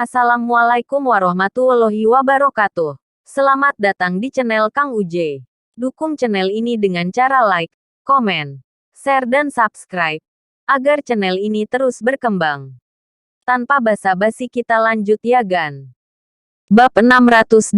Assalamualaikum warahmatullahi wabarakatuh. Selamat datang di channel Kang Uje. Dukung channel ini dengan cara like, komen, share dan subscribe, agar channel ini terus berkembang. Tanpa basa-basi kita lanjut ya gan. Bab 687,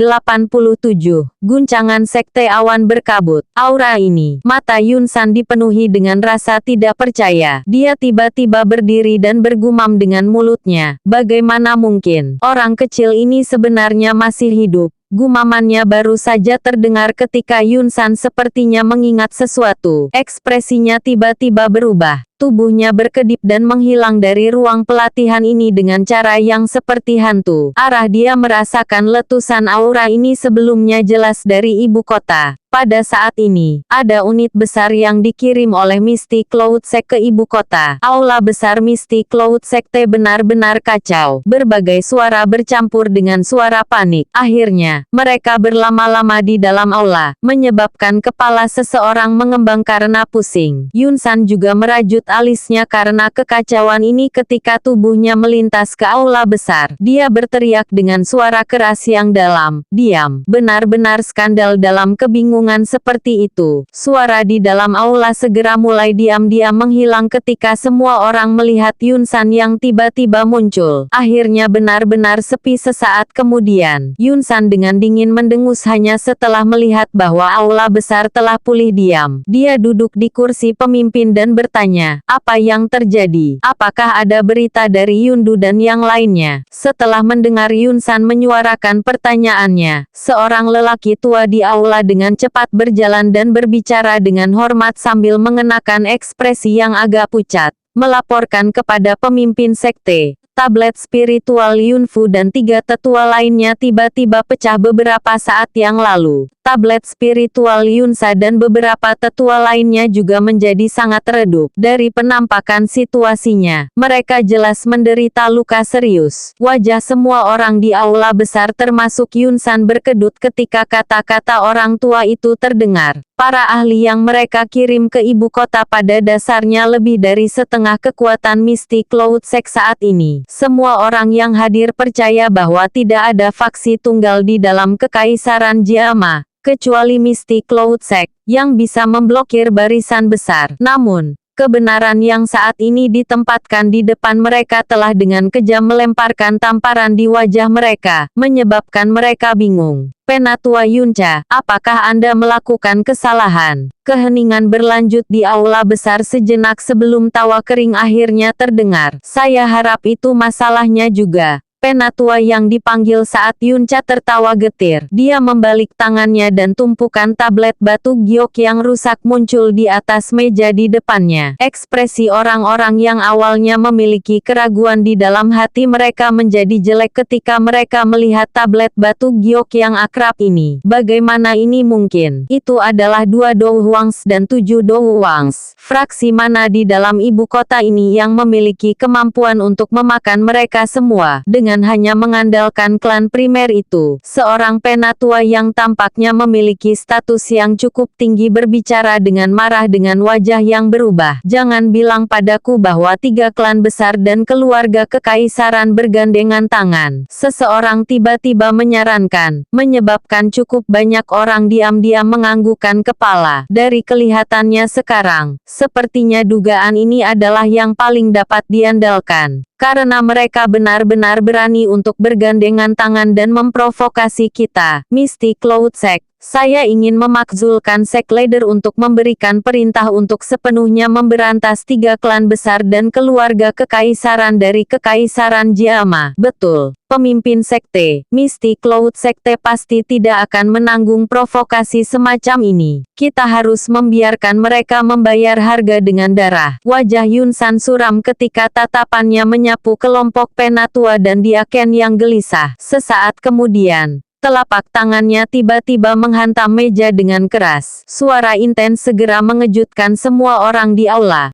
Guncangan Sekte Awan Berkabut. Aura ini, mata Yun San dipenuhi dengan rasa tidak percaya. Dia tiba-tiba berdiri dan bergumam dengan mulutnya. Bagaimana mungkin, orang kecil ini sebenarnya masih hidup? Gumamannya baru saja terdengar ketika Yun San sepertinya mengingat sesuatu. Ekspresinya tiba-tiba berubah. Tubuhnya berkedip dan menghilang dari ruang pelatihan ini dengan cara yang seperti hantu. Dia merasakan letusan aura ini sebelumnya jelas dari ibu kota. Pada saat ini, ada unit besar yang dikirim oleh Misty Cloud Sect ke ibu kota. Aula besar Misty Cloud Sekte benar-benar kacau. Berbagai suara bercampur dengan suara panik. Akhirnya, mereka berlama-lama di dalam aula, menyebabkan kepala seseorang mengembang karena pusing. Yun San juga merajut alisnya karena kekacauan ini ketika tubuhnya melintas ke aula besar. Dia berteriak dengan suara keras yang dalam, "Diam!" Benar-benar skandal dalam kebingungan seperti itu. Suara di dalam aula segera mulai diam-diam menghilang ketika semua orang melihat Yun San yang tiba-tiba muncul. Akhirnya benar-benar sepi sesaat kemudian. Yun San dengan dingin mendengus hanya setelah melihat bahwa aula besar telah pulih diam. Dia duduk di kursi pemimpin dan bertanya, "Apa yang terjadi? Apakah ada berita dari Yundu dan yang lainnya?" Setelah mendengar Yun San menyuarakan pertanyaannya, seorang lelaki tua di aula dengan cepat berjalan dan berbicara dengan hormat sambil mengenakan ekspresi yang agak pucat, melaporkan kepada pemimpin sekte. Tablet spiritual Yunfu dan 3 tetua lainnya tiba-tiba pecah beberapa saat yang lalu. Tablet spiritual Yunsa dan beberapa tetua lainnya juga menjadi sangat redup. Dari penampakan situasinya, mereka jelas menderita luka serius. Wajah semua orang di aula besar termasuk Yun San berkedut ketika kata-kata orang tua itu terdengar. Para ahli yang mereka kirim ke ibu kota pada dasarnya lebih dari setengah kekuatan Misty Cloud Sect saat ini. Semua orang yang hadir percaya bahwa tidak ada faksi tunggal di dalam kekaisaran Jiama, kecuali Misty Cloud Sect, yang bisa memblokir barisan besar. Namun, kebenaran yang saat ini ditempatkan di depan mereka telah dengan kejam melemparkan tamparan di wajah mereka, menyebabkan mereka bingung. Penatua Yunca, apakah Anda melakukan kesalahan? Keheningan berlanjut di aula besar sejenak sebelum tawa kering akhirnya terdengar. Saya harap itu masalahnya juga. Penatua yang dipanggil saat Yunca tertawa getir. Dia membalik tangannya dan tumpukan tablet batu giok yang rusak muncul di atas meja di depannya. Ekspresi orang-orang yang awalnya memiliki keraguan di dalam hati mereka menjadi jelek ketika mereka melihat tablet batu giok yang akrab ini. Bagaimana ini mungkin? Itu adalah 2 Dou Huangs dan 7 Dou Huangs. Fraksi mana di dalam ibu kota ini yang memiliki kemampuan untuk memakan mereka semua? Dengan hanya mengandalkan klan primer itu, seorang penatua yang tampaknya memiliki status yang cukup tinggi berbicara dengan marah dengan wajah yang berubah. Jangan bilang padaku bahwa 3 klan besar dan keluarga kekaisaran bergandengan tangan. Seseorang tiba-tiba menyarankan, menyebabkan cukup banyak orang diam-diam menganggukkan kepala. Dari kelihatannya sekarang, sepertinya dugaan ini adalah yang paling dapat diandalkan. Karena mereka benar-benar berani untuk bergandengan tangan dan memprovokasi kita. Misty Cloud Sect, saya ingin memakzulkan Sect Leader untuk memberikan perintah untuk sepenuhnya memberantas 3 klan besar dan keluarga kekaisaran dari kekaisaran Jiama. Betul. Pemimpin sekte, Misty Cloud Sekte pasti tidak akan menanggung provokasi semacam ini. Kita harus membiarkan mereka membayar harga dengan darah. Wajah Yun San suram ketika tatapannya menyapu kelompok penatua dan Diaken yang gelisah. Sesaat kemudian, telapak tangannya tiba-tiba menghantam meja dengan keras. Suara intens segera mengejutkan semua orang di aula.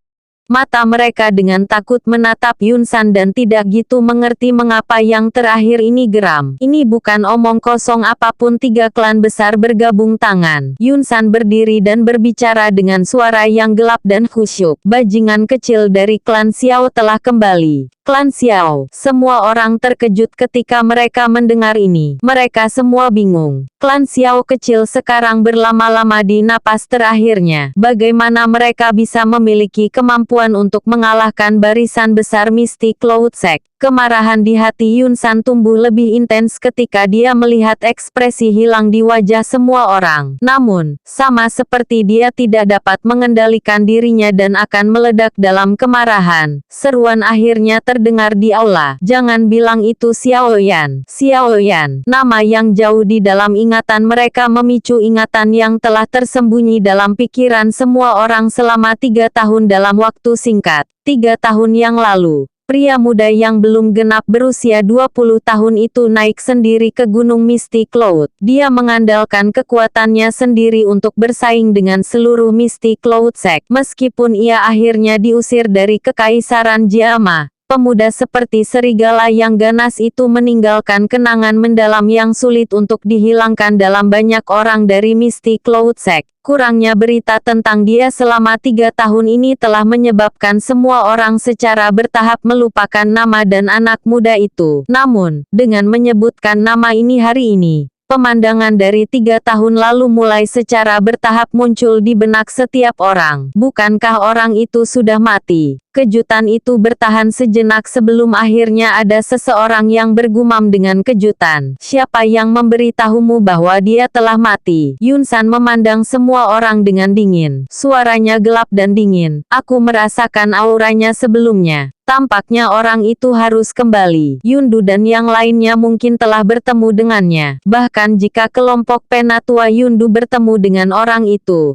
Mata mereka dengan takut menatap Yun San dan tidak gitu mengerti mengapa yang terakhir ini geram. Ini bukan omong kosong apapun 3 klan besar bergabung tangan. Yun San berdiri dan berbicara dengan suara yang gelap dan khusyuk. Bajingan kecil dari klan Xiao telah kembali. Klan Xiao. Semua orang terkejut ketika mereka mendengar ini. Mereka semua bingung. Klan Xiao kecil sekarang berlama-lama di napas terakhirnya. Bagaimana mereka bisa memiliki kemampuan untuk mengalahkan barisan besar Misty Cloud Sect? Kemarahan di hati Yun San tumbuh lebih intens ketika dia melihat ekspresi hilang di wajah semua orang. Namun, sama seperti dia tidak dapat mengendalikan dirinya dan akan meledak dalam kemarahan, seruan akhirnya terdengar di aula. Jangan bilang itu Xiaoyan. Xiaoyan, nama yang jauh di dalam ingatan mereka memicu ingatan yang telah tersembunyi dalam pikiran semua orang selama 3 tahun dalam waktu singkat. 3 tahun yang lalu, pria muda yang belum genap berusia 20 tahun itu naik sendiri ke Gunung Misty Cloud. Dia mengandalkan kekuatannya sendiri untuk bersaing dengan seluruh Misty Cloud Sect. Meskipun ia akhirnya diusir dari Kekaisaran Jiama, pemuda seperti serigala yang ganas itu meninggalkan kenangan mendalam yang sulit untuk dihilangkan dalam banyak orang dari Misty Cloud Sect. Kurangnya berita tentang dia selama 3 tahun ini telah menyebabkan semua orang secara bertahap melupakan nama dan anak muda itu. Namun, dengan menyebutkan nama ini hari ini, pemandangan dari 3 tahun lalu mulai secara bertahap muncul di benak setiap orang. Bukankah orang itu sudah mati? Kejutan itu bertahan sejenak sebelum akhirnya ada seseorang yang bergumam dengan kejutan. Siapa yang memberitahumu bahwa dia telah mati? Yun San memandang semua orang dengan dingin. Suaranya gelap dan dingin. Aku merasakan auranya sebelumnya. Tampaknya orang itu harus kembali. Yundu dan yang lainnya mungkin telah bertemu dengannya. Bahkan jika kelompok penatua Yundu bertemu dengan orang itu.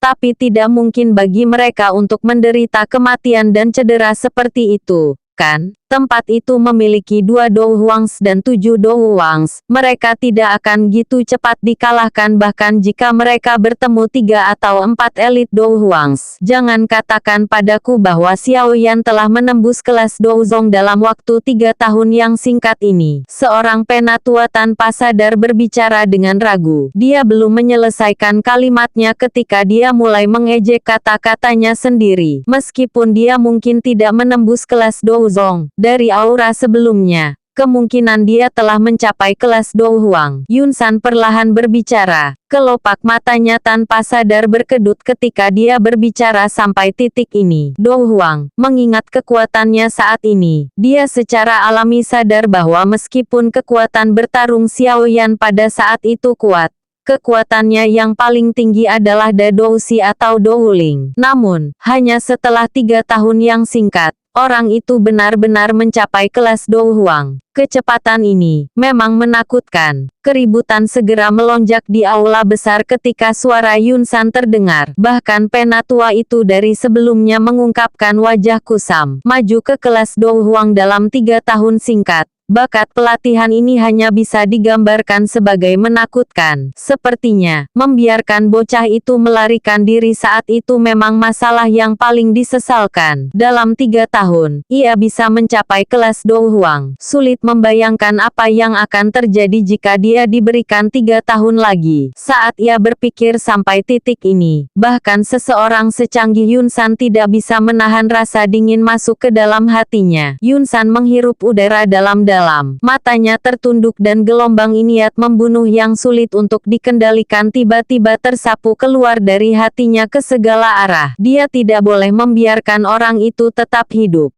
Tapi tidak mungkin bagi mereka untuk menderita kematian dan cedera seperti itu, kan? Tempat itu memiliki 2 Dou Huangs dan 7 Dou Huangs. Mereka tidak akan gitu cepat dikalahkan bahkan jika mereka bertemu 3 atau 4 elit Dou Huangs. Jangan katakan padaku bahwa Xiaoyan telah menembus kelas Douzong dalam waktu 3 tahun yang singkat ini. Seorang penatua tanpa sadar berbicara dengan ragu. Dia belum menyelesaikan kalimatnya ketika dia mulai mengejek kata-katanya sendiri. Meskipun dia mungkin tidak menembus kelas Douzong, dari aura sebelumnya, kemungkinan dia telah mencapai kelas Dou Huang. Yun San perlahan berbicara. Kelopak matanya tanpa sadar berkedut ketika dia berbicara sampai titik ini. Dou Huang, mengingat kekuatannya saat ini, dia secara alami sadar bahwa meskipun kekuatan bertarung Xiaoyan pada saat itu kuat, kekuatannya yang paling tinggi adalah Da Douxi atau Dou Ling. Namun, hanya setelah 3 tahun yang singkat, orang itu benar-benar mencapai kelas Dou Huang. Kecepatan ini memang menakutkan. Keributan segera melonjak di aula besar ketika suara Yun San terdengar. Bahkan penatua itu dari sebelumnya mengungkapkan wajah kusam. Maju ke kelas Dou Huang dalam 3 tahun singkat. Bakat pelatihan ini hanya bisa digambarkan sebagai menakutkan. Sepertinya, membiarkan bocah itu melarikan diri saat itu memang masalah yang paling disesalkan. Dalam 3 tahun, ia bisa mencapai kelas Dou Huang. Sulit membayangkan apa yang akan terjadi jika dia diberikan 3 tahun lagi. Saat ia berpikir sampai titik ini, bahkan seseorang secanggih Yun San tidak bisa menahan rasa dingin masuk ke dalam hatinya. Yun San menghirup udara dalam-dalam. Matanya tertunduk dan gelombang niat membunuh yang sulit untuk dikendalikan tiba-tiba tersapu keluar dari hatinya ke segala arah. Dia tidak boleh membiarkan orang itu tetap hidup.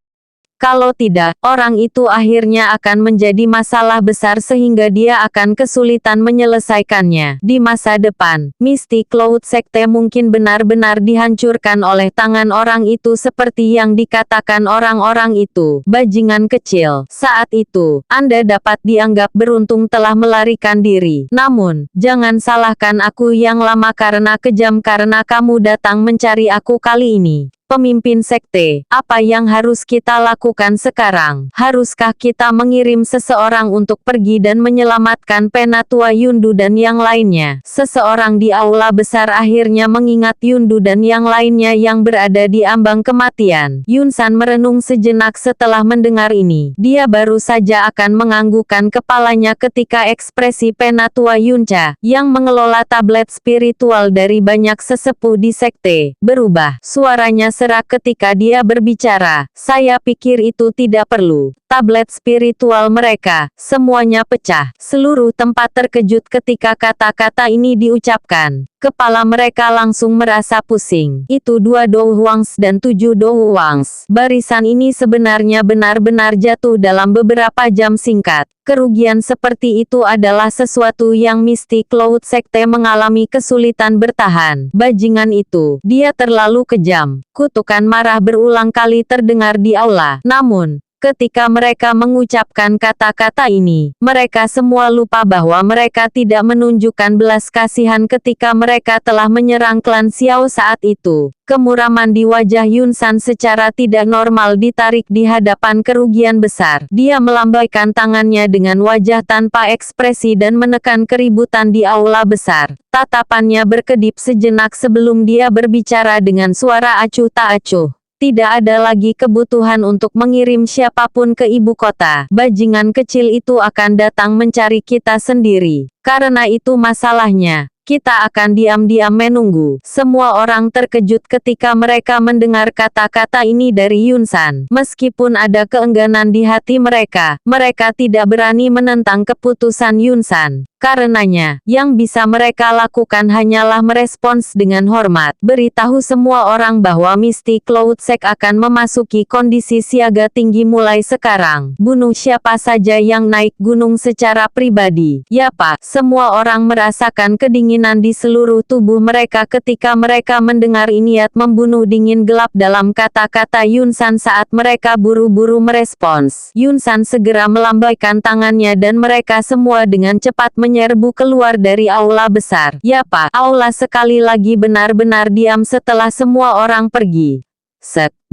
Kalau tidak, orang itu akhirnya akan menjadi masalah besar sehingga dia akan kesulitan menyelesaikannya. Di masa depan, Misty Cloud Sekte mungkin benar-benar dihancurkan oleh tangan orang itu seperti yang dikatakan orang-orang itu. Bajingan kecil. Saat itu, Anda dapat dianggap beruntung telah melarikan diri. Namun, jangan salahkan aku yang lama karena kejam karena kamu datang mencari aku kali ini. Pemimpin sekte, apa yang harus kita lakukan sekarang? Haruskah kita mengirim seseorang untuk pergi dan menyelamatkan penatua Yundu dan yang lainnya? Seseorang di aula besar akhirnya mengingat Yundu dan yang lainnya yang berada di ambang kematian. Yun San merenung sejenak setelah mendengar ini. Dia baru saja akan menganggukkan kepalanya ketika ekspresi penatua Yunca, yang mengelola tablet spiritual dari banyak sesepuh di sekte, berubah. Suaranya berserak ketika dia berbicara. Saya pikir itu tidak perlu. Tablet spiritual mereka, semuanya pecah. Seluruh tempat terkejut ketika kata-kata ini diucapkan. Kepala mereka langsung merasa pusing. Itu 2 Dou Huangs dan 7 Dou Huangs. Barisan ini sebenarnya benar-benar jatuh dalam beberapa jam singkat. Kerugian seperti itu adalah sesuatu yang mistik. Cloud Sekte mengalami kesulitan bertahan. Bajingan itu, dia terlalu kejam. Kutukan marah berulang kali terdengar di aula. Namun, ketika mereka mengucapkan kata-kata ini, mereka semua lupa bahwa mereka tidak menunjukkan belas kasihan ketika mereka telah menyerang klan Xiao saat itu. Kemuraman di wajah Yun San secara tidak normal ditarik di hadapan kerugian besar. Dia melambaikan tangannya dengan wajah tanpa ekspresi dan menekan keributan di aula besar. Tatapannya berkedip sejenak sebelum dia berbicara dengan suara acuh tak acuh. Tidak ada lagi kebutuhan untuk mengirim siapapun ke ibu kota. Bajingan kecil itu akan datang mencari kita sendiri. Karena itu masalahnya. Kita akan diam-diam menunggu. Semua orang terkejut ketika mereka mendengar kata-kata ini dari Yun San. Meskipun ada keengganan di hati mereka, mereka tidak berani menentang keputusan Yun San. Karenanya, yang bisa mereka lakukan hanyalah merespons dengan hormat. Beritahu semua orang bahwa Misty Cloud Sect akan memasuki kondisi siaga tinggi mulai sekarang. Bunuh siapa saja yang naik gunung secara pribadi. Ya Pak, semua orang merasakan kedinginan di seluruh tubuh mereka ketika mereka mendengar niat membunuh dingin gelap dalam kata-kata Yun San saat mereka buru-buru merespons. Yun San segera melambaikan tangannya dan mereka semua dengan cepat menyerbu keluar dari aula besar. Ya Pak, aula sekali lagi benar-benar diam setelah semua orang pergi.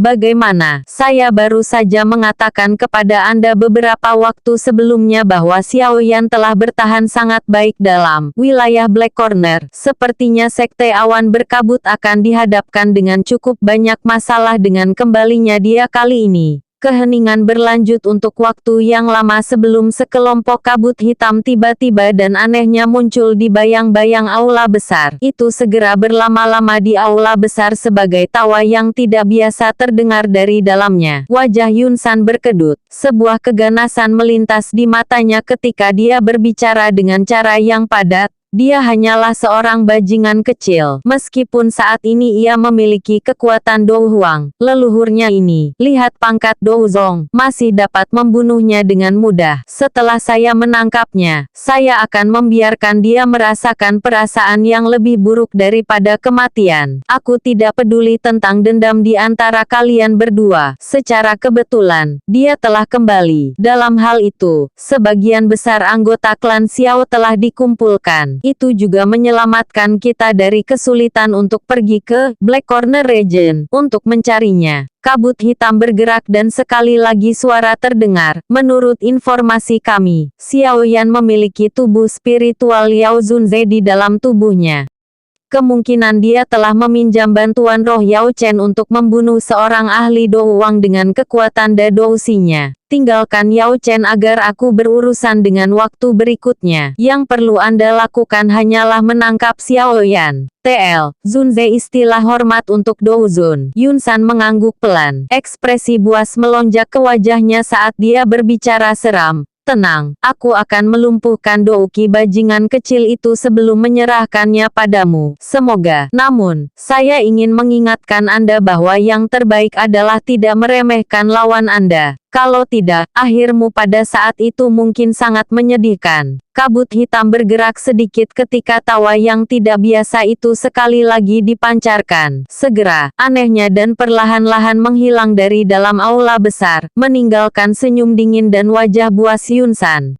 Bagaimana? Saya baru saja mengatakan kepada Anda beberapa waktu sebelumnya bahwa Xiao Yan telah bertahan sangat baik dalam wilayah Black Corner. Sepertinya Sekte Awan Berkabut akan dihadapkan dengan cukup banyak masalah dengan kembalinya dia kali ini. Keheningan berlanjut untuk waktu yang lama sebelum sekelompok kabut hitam tiba-tiba dan anehnya muncul di bayang-bayang aula besar. Itu segera berlama-lama di aula besar sebagai tawa yang tidak biasa terdengar dari dalamnya. Wajah Yun San berkedut. Sebuah keganasan melintas di matanya ketika dia berbicara dengan cara yang padat. Dia hanyalah seorang bajingan kecil. Meskipun saat ini ia memiliki kekuatan Dou Huang, leluhurnya ini, lihat pangkat Dou Zong, masih dapat membunuhnya dengan mudah. Setelah saya menangkapnya, saya akan membiarkan dia merasakan perasaan yang lebih buruk daripada kematian. Aku tidak peduli tentang dendam di antara kalian berdua. Secara kebetulan, dia telah kembali. Dalam hal itu, sebagian besar anggota klan Xiao telah dikumpulkan. Itu juga menyelamatkan kita dari kesulitan untuk pergi ke Black Corner Region untuk mencarinya. Kabut hitam bergerak dan sekali lagi suara terdengar. Menurut informasi kami, Xiao Yan memiliki tubuh spiritual Yao Zunze di dalam tubuhnya. Kemungkinan dia telah meminjam bantuan roh Yao Chen untuk membunuh seorang ahli Dou Wang dengan kekuatan Dadousinya. Tinggalkan Yao Chen agar aku berurusan dengan waktu berikutnya. Yang perlu Anda lakukan hanyalah menangkap Xiao Yan. TL, Zunze istilah hormat untuk Dou Zun. Yun San mengangguk pelan. Ekspresi buas melonjak ke wajahnya saat dia berbicara seram. Tenang, aku akan melumpuhkan Douki bajingan kecil itu sebelum menyerahkannya padamu. Semoga. Namun, saya ingin mengingatkan Anda bahwa yang terbaik adalah tidak meremehkan lawan Anda. Kalau tidak, akhirmu pada saat itu mungkin sangat menyedihkan. Kabut hitam bergerak sedikit ketika tawa yang tidak biasa itu sekali lagi dipancarkan. Segera, anehnya dan perlahan-lahan menghilang dari dalam aula besar, meninggalkan senyum dingin dan wajah buas Yun San.